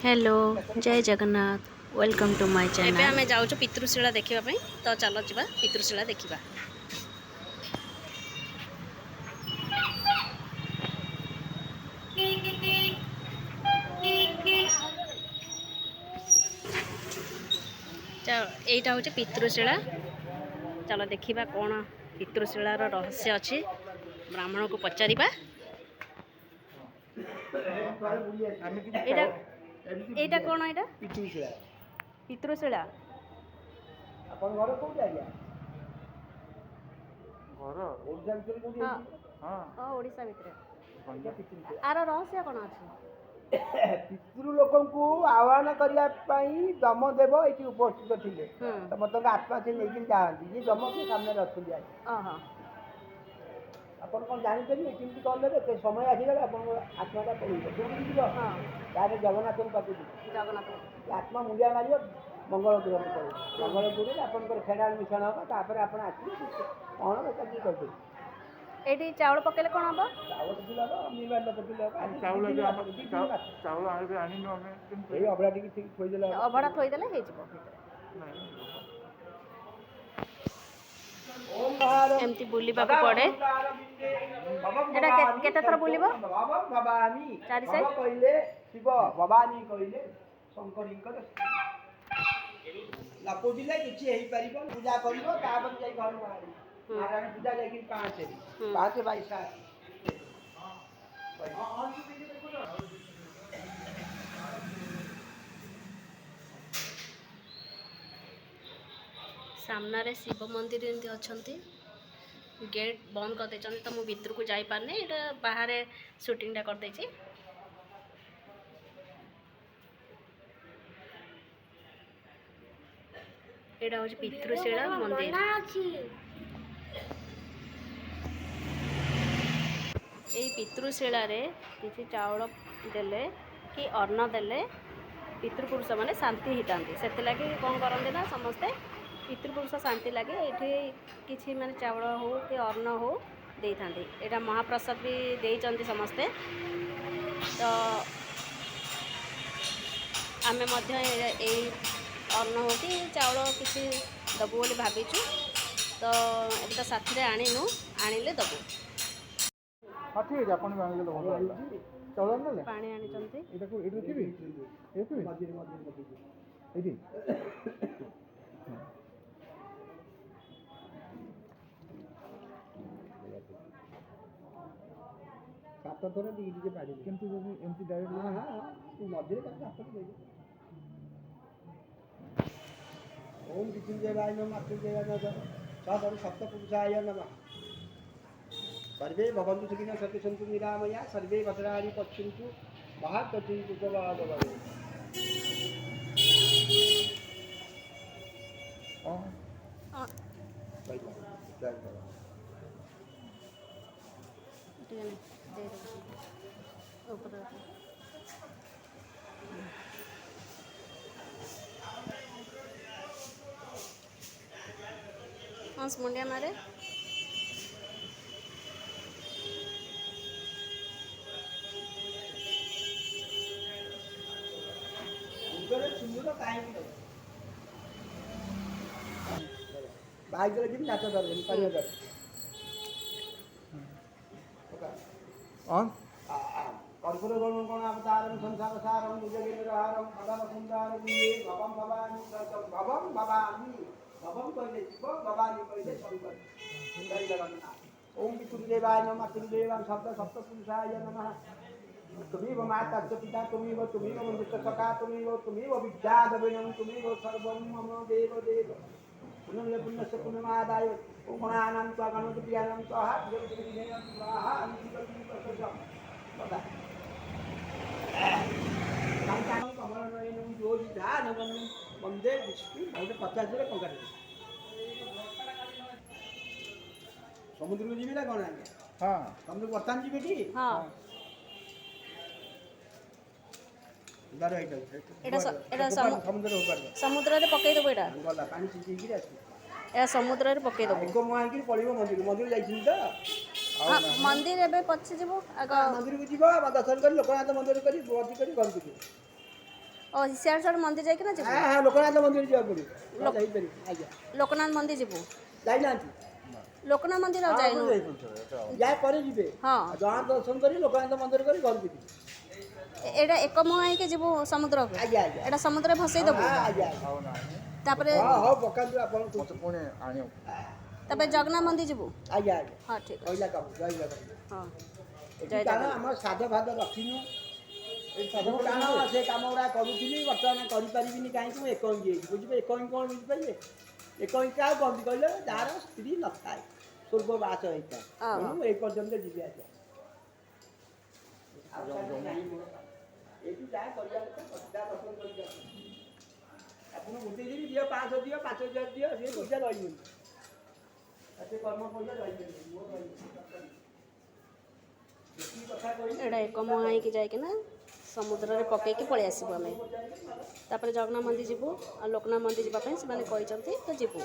Hello जय Jagannath welcome to my channel. एबे हमें जाउछु पितृशिला देखिबा पई तो चलो जिबा पितृशिला देखिबा। एटा होचे पितृशिला। चलो देखिबा कोन पितृशिलार रहस्य अछि। ब्राह्मण को पचारिबा। एटा कोन एटा पितृशिला। पितृशिला अपन घर कोठी आज्ञा घर ओडिसा भितर कोठी हां हां हां ओडिसा भितर आर रहस्य कोन अछि। पितृ लोकंकु आह्वान करिया पई दमदेव एठी उपस्थित थिले समस्त आत्मा से लेकिन जाती ये दम के सामने रखुली आज हां अपन कोन जानि छथि केमति कोन लेबे ते समय आसी गला अपन आत्माटा पळिबो कोठी जिवो हां तारे जगन्नाथ पाखु जगन्नाथ आत्मा मुलिया मारियो मंगल ग्रह पर मंगल ग्रह अपन कर खेडाल मिशन होगा तापर अपन आत्मा कोन बेटा करते एठी चावल पकेले कोन हबो चावल दिलाबो मिलबार पकेले चावल चावल आबे आनिनो हमें ए अबड़ा टिक ठीक थोइ देला अबड़ा थोइ देले हे जिवो एमती बुलिबा को पड़े। एटा केते थर बुलिबो भवानी चारि साइड कहिले शिव भवानी कहिले शंकरीकर लापोदिले किछि हेइ परिबो पूजा करिवो तापर जाई घर बाहरी नारायण पूजा लेकिन पाँच बाई सात सामने शिव मंदिर एमती अछंती गेट बंद कर देछन तो मु भीतर को जाई पारने एटा बाहर शूटिंगटा कर देछि। एटा हो पितृशिला मंदिर एई पितृशिला रे किछि चावल देले कि अन्न देले पितृपुरुष माने शांति हितांती सेते लागि कोन करंदे ना समस्ते पितृपुरुष शांति लगे ये किसी माने चावल हो कि अन्न हो दे था यहाँ महाप्रसाद भी देते समस्ते तो आम अन्न हो कि चावल किसी दबु बोली भाविचु तो ये तो साथी आणीनु आनिले दबु ठीक है पानी आनी सात थर टिके पाड़ी किंतु जब एमती डायरेक्ट हां मझे सात दे ओम मृत्युंजयाय नमः मृत्युंजयाय नमः साधु सप्तपुरुषाय नमः सर्वे भवन्तु सुखिनः सन्तु सन्तु निरामया सर्वे भद्राणि पश्यन्तु मा कश्चित् दुःखभाग् भवेत् मुंडिया मारे बाइक जी नाच दर पानी दर कर्पूर गण अवतारम संसार सारम निजगिरहारम भवम सुंदर गुये भवम भवानी भवम भवानी भवम कहले शिव भवानी कहले शंकर सुंदर जगन्नाथ ओम पितृदेवाय नमः पितृदेवाय शब्द सप्तपुरुषाय नमः तुम्हें माता पिता तुम्हें मंदिर सखा तुम्हें विद्या दविनम तुम्हें सर्वम मम देव देव पुण्य पुण्यस्य पुण्यमादाय ओम गणानां त्वा गणपतियानां स्वाहा जगद्गुरुदेवं स्वाहा अंतिकल्पितकल्पम बता संतानं कमलनयनं योजिधानवं वन्दे विष्णु बहुत 50 रे टंका दे समुद्र को जीवी ना कोन हां समुद्र वर्तमान जीवी टी हां समुद्र रे पकई देबो एटा गला पानी सिंची गिरी आसी ए समुद्र रे पकई देबो एको मां की पड़िबो मंदिर मंदिर जाइछिन त ହଁ ମନ୍ଦିର ଏବେ ପଛେ ଯିବୁ ଆଗ ମନ୍ଦିରକୁ ଯିବ ବା ଦର୍ଶନ କରି ଲୋକନାଥ ମନ୍ଦିର କରି ଭର୍ତ୍ତି କରି ଘରକୁ ଯିବ। ଓ ସିଆଡ଼େ ସିଆଡ଼େ ମନ୍ଦିର ଯାଇକିନା ଯିବୁ ହଁ ହଁ ଲୋକନାଥ ମନ୍ଦିର ଯିବାକୁ ପଡ଼ିବ ଯାଇପାରିବ ଆଜ୍ଞା ଲୋକନାଥ ମନ୍ଦିର ଯିବୁ ଯାଇନାହାନ୍ତି ଲୋକନାଥ ମନ୍ଦିର ଆଉ ଯାଇନୁ ୟା ପରେ ଯିବେ ହଁ ଜଗନ୍ନାଥ ଦର୍ଶନ କରି ଲୋକନାଥ ମନ୍ଦିର କରି ଘରକୁ ଯିବେ। ଏଇଟା ଏକମୁହାଁ ହେଇକି ଯିବୁ ସମୁଦ୍ରକୁ ଆଜ୍ଞା ଆଜ୍ଞା ଏଇଟା ସମୁଦ୍ରରେ ଭସେଇ ଦେବୁ ଆଜ୍ଞା ତାପରେ ହଉ ପକାନ୍ତୁ ଆପଣ ପୁଣି ଆଣିବ ତାପରେ ଜଗନ୍ନାଥ ମନ୍ଦିର ଯିବୁ ଆଜ୍ଞା ଆଜ୍ଞା ହଁ ଠିକ୍ ଅଛି କହିଲା କାମ ଜୟ ଜଗନ୍ନାଥ। ହଁ ଏଠି ଜୟ କାରଣ ଜଗନ୍ନାଥ ଆମର ସାଧ ଫାଦ ରଖିନୁ ମୁଁ କାରଣ ସେ କାମ ଗୁଡ଼ା କରୁଥିଲି ବର୍ତ୍ତମାନ କରିପାରିବିନି କାହିଁକି ମୁଁ ଏକଇକି ହେଇଛି ବୁଝିପାରିଲେ ଏକଇ କ'ଣ ବୁଝିପାରିଲେ ଏକଇ କାହାକୁ କହନ୍ତି କହିଲେ ଯାହାର ସ୍ତ୍ରୀ ନଥାଏ ସ୍ୱର୍ଗ ବାସ ହେଇଥାଏ ତେଣୁ ଓହୋ ମୁଁ ଏଇ ପର୍ଯ୍ୟନ୍ତ ଯିବି ଆଜ୍ଞା। ଏଇଠି ଯାହା କରିବା କଥା ଯାହା ଦର୍ଶନ କରିକି ଆପଣ ଗୋଟେ ଦିନ ଦିଅ 500 ଦିଅ 5000 ଦିଅ ସେ ପଇସା ରହିବନି ସେ କର୍ମ ପଇସା ରହିବନି ମୋର ରହିବନି କଥା କହିଲି ଏଇଟା ଏକମୁହାଁ ହେଇକି ଯାଇକିନା ସମୁଦ୍ରରେ ପକେଇକି ପଳେଇ ଆସିବୁ ଆମେ ତାପରେ ଜଗନ୍ନାଥ ମନ୍ଦିର ଯିବୁ ଆଉ ଲୋକନାଥ ମନ୍ଦିର ଯିବା ପାଇଁ ସେମାନେ କହିଛନ୍ତି ତ ଯିବୁ।